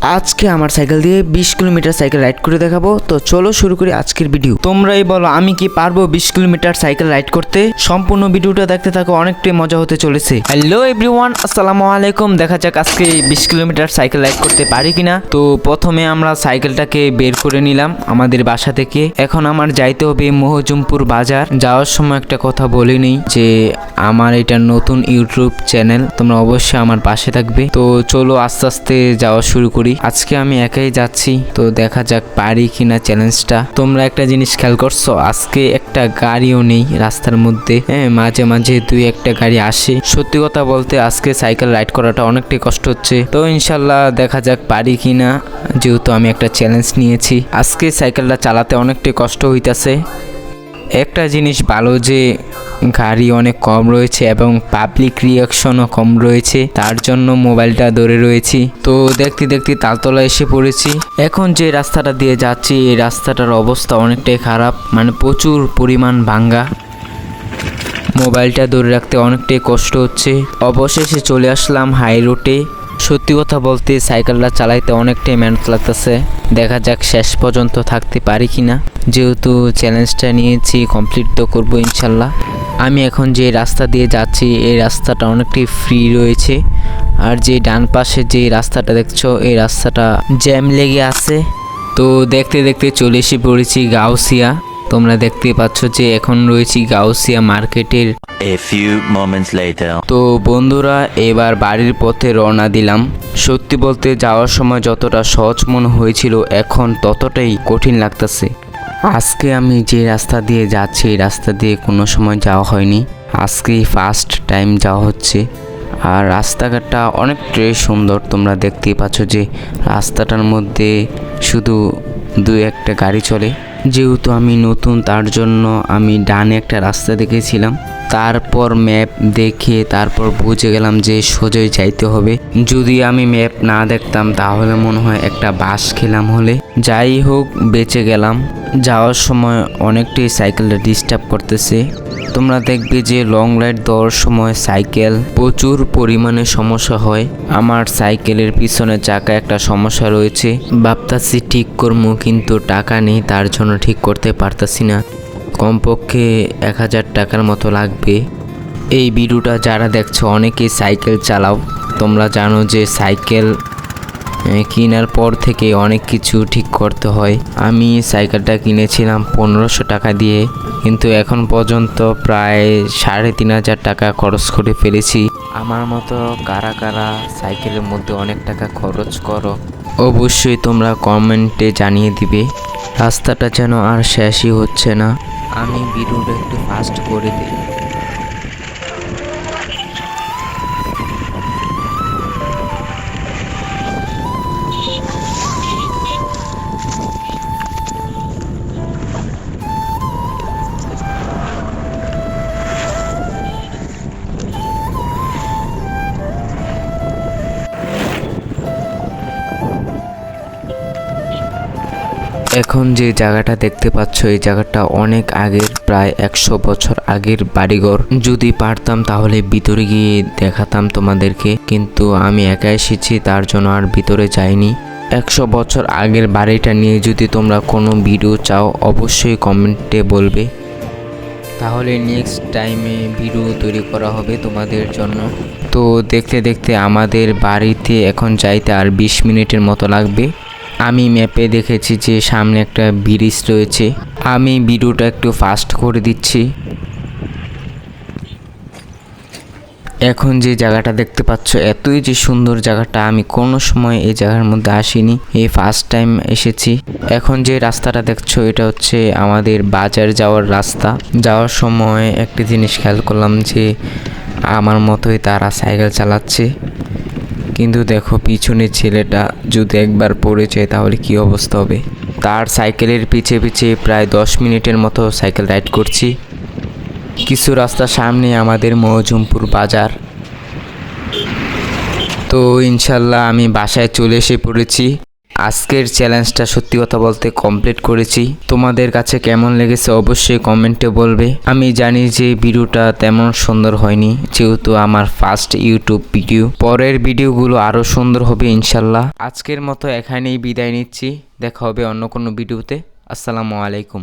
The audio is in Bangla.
আজকে আমার সাইকেল দিয়ে 20 কিলোমিটার সাইকেল রাইড করে দেখাবো। তো চলো শুরু করি আজকের ভিডিও। তোমরাই বলো আমি কি পারবো 20 কিলোমিটার সাইকেল রাইড করতে? সম্পূর্ণ ভিডিওটা দেখতে থাকো, অনেকটাই মজা হতে চলেছে। হ্যালো এভরিওয়ান, আসসালামু আলাইকুম। দেখা যাক আজকে 20 কিলোমিটার সাইকেল রাইড করতে পারি কিনা। তো প্রথমে আমরা সাইকেলটাকে বের করে নিলাম আমাদের বাসা থেকে। এখন আমার যাইতে হবে মহজুমপুর বাজার। যাওয়ার সময় একটা কথা বলি নেই যে আমার এটা নতুন ইউটিউব চ্যানেল, তোমরা অবশ্যই আমার পাশে থাকবে। তো চলো আস্তে আস্তে যাওয়া শুরু করি। আজকে আমি একাই যাচ্ছি, তো দেখা যাক পারি কিনা চ্যালেঞ্জটা। তোমরা একটা জিনিস খেয়াল করছো, আজকে একটা গাড়িও নেই রাস্তার মধ্যে। মাঝে মাঝে দুই একটা গাড়ি আসে। সত্যি কথা বলতে আজকে সাইকেল রাইড করাটা অনেকটাই কষ্ট হচ্ছে। তো ইনশাল্লাহ দেখা যাক পারি কিনা, যেহেতু আমি একটা চ্যালেঞ্জ নিয়েছি। আজকে সাইকেলটা চালাতে অনেকটাই কষ্ট হইতাছে। একটা জিনিস ভালো যে গাড়ি অনেক কম রয়েছে এবং পাবলিক রিয়াকশনও কম রয়েছে, তার জন্য মোবাইলটা ধরে রয়েছি। তো দেখতে দেখতে তালতলা এসে পড়েছি। এখন যে রাস্তাটা দিয়ে যাচ্ছি এই রাস্তাটার অবস্থা অনেকটাই খারাপ, মানে প্রচুর পরিমাণ ভাঙ্গা। মোবাইলটা ধরে রাখতে অনেকটাই কষ্ট হচ্ছে। অবশেষে চলে আসলাম হাই রোডে। সত্যি কথা বলতে সাইকেলটা চালাইতে অনেকটাই মেহনত লাগতেছে। দেখা যাক শেষ পর্যন্ত থাকতে পারি কিনা। যেহেতু চ্যালেঞ্জটা নিয়েছি, কমপ্লিট তো করবো ইনশাল্লাহ। আমি এখন যে রাস্তা দিয়ে যাচ্ছি এই রাস্তাটা অনেকটাই ফ্রি রয়েছে, আর যে ডান পাশে যে রাস্তাটা দেখছো এই রাস্তাটা জ্যাম লেগে আছে। তো দেখতে দেখতে চলে এসে পড়েছি গাউসিয়া। তোমরা দেখতে পাচ্ছ যে এখন রয়েছি গাউসিয়া মার্কেটের। A few moments later. তো বন্ধুরা এবার বাড়ির পথে রওনা দিলাম। সত্যি বলতে যাওয়ার সময় যতটা সহজ মনে হয়েছিল এখন ততটাই কঠিন লাগতেছে। আজকে আমি যে রাস্তা দিয়ে যাচ্ছি এই রাস্তা দিয়ে কোনো সময় যাওয়া হয়নি, আজকেই ফার্স্ট টাইম যাওয়া হচ্ছে। আর রাস্তাঘাটটা অনেকটাই সুন্দর। তোমরা দেখতেই পাচ্ছ যে রাস্তাটার মধ্যে শুধু দুই একটা গাড়ি চলে। যেহেতু আমি নতুন তার জন্য আমি ডানে একটা রাস্তা দেখেছিলাম, তারপর ম্যাপ দেখে তারপর বুঝে গেলাম যে সোজাই যাইতে হবে। যদি আমি ম্যাপ না দেখতাম তাহলে মনে হয় একটা বাস খেলাম হলে। যাই হোক বেঁচে গেলাম। যাওয়ার সময় অনেকটাই সাইকেলটা ডিস্টার্ব করতেছে। তোমরা দেখবে যে লং রাইড দেওয়ার সময় সাইকেল প্রচুর পরিমাণে সমস্যা হয়। আমার সাইকেলের পিছনের চাকা একটা সমস্যা রয়েছে, ভাবতাছি ঠিক করবো কিন্তু টাকা নেই, তার জন্য ঠিক করতে পারতাছি না। কমপক্ষে 1000 টাকার মতো লাগবে। এই ভিডিওটা যারা দেখছো অনেকেই সাইকেল চালাও, তোমরা জানো যে সাইকেল কেনার পর থেকে অনেক কিছু ঠিক করতে হয়। আমি সাইকেলটা কিনেছিলাম 1500 টাকা দিয়ে, কিন্তু এখন পর্যন্ত প্রায় 3500 টাকা খরচ করে ফেলেছি। আমার মতো কারা কারা সাইকেলের মধ্যে অনেক টাকা খরচ করো অবশ্যই তোমরা কমেন্টে জানিয়ে দিবে। রাস্তাটা যেন আর শেষই হচ্ছে না। আমি ভিডিওটা একটু ফাস্ট করে দিই। এখন যে জায়গাটা দেখতে পাচ্ছ এই জায়গাটা অনেক আগের, প্রায় 100 বছর আগের বাড়িঘর। যদি পারতাম তাহলে ভিতরে গিয়ে দেখাতাম তোমাদেরকে, কিন্তু আমি একা এসেছি তার জন্য আর ভিতরে যাইনি। 100 বছর আগের বাড়িটা নিয়ে যদি তোমরা কোনো ভিডিও চাও অবশ্যই কমেন্টে বলবে, তাহলে নেক্সট টাইমে ভিডিও তৈরি করা হবে তোমাদের জন্য। তো দেখতে দেখতে আমাদের বাড়িতে এখন যাইতে আর 20 মিনিটের মতো লাগবে। আমি ম্যাপে দেখেছি যে সামনে একটা ব্রিজ রয়েছে। আমি ভিডিওটা একটু ফাস্ট করে দিচ্ছি। এখন যে জায়গাটা দেখতে পাচ্ছ এতই যে সুন্দর জায়গাটা, আমি কোনো সময় এই জায়গার মধ্যে আসিনি, এই ফার্স্ট টাইম এসেছি। এখন যে রাস্তাটা দেখছো এটা হচ্ছে আমাদের বাজার যাওয়ার রাস্তা। যাওয়ার সময় একটা জিনিস খেয়াল করলাম যে আমার মতোই তারা সাইকেল চালাচ্ছে, কিন্তু দেখো পিছনের ছেলেটা যদি একবার পড়ে যায় তাহলে কি অবস্থা হবে। তার সাইকেলের পিছে পিছে প্রায় 10 মিনিটের মতো সাইকেল রাইড করছি। কিছু রাস্তা সামনে আমাদের মহজুমপুর বাজার। তো ইনশাল্লাহ আমি বাসায় চলে এসে পড়েছি। আজকের চ্যালেঞ্জটা সত্যি কথা বলতে কমপ্লিট করেছি। তোমাদের কাছে কেমন লেগেছে অবশ্যই কমেন্টে বলবে। আমি জানি যে ভিডিওটা তেমন সুন্দর হয়নি, যেহেতু আমার ফার্স্ট ইউটিউব ভিডিও। পরের ভিডিওগুলো আরও সুন্দর হবে ইনশাল্লাহ। আজকের মতো এখানেই বিদায় নিচ্ছি, দেখা হবে অন্য কোনো ভিডিওতে। আসসালামু আলাইকুম।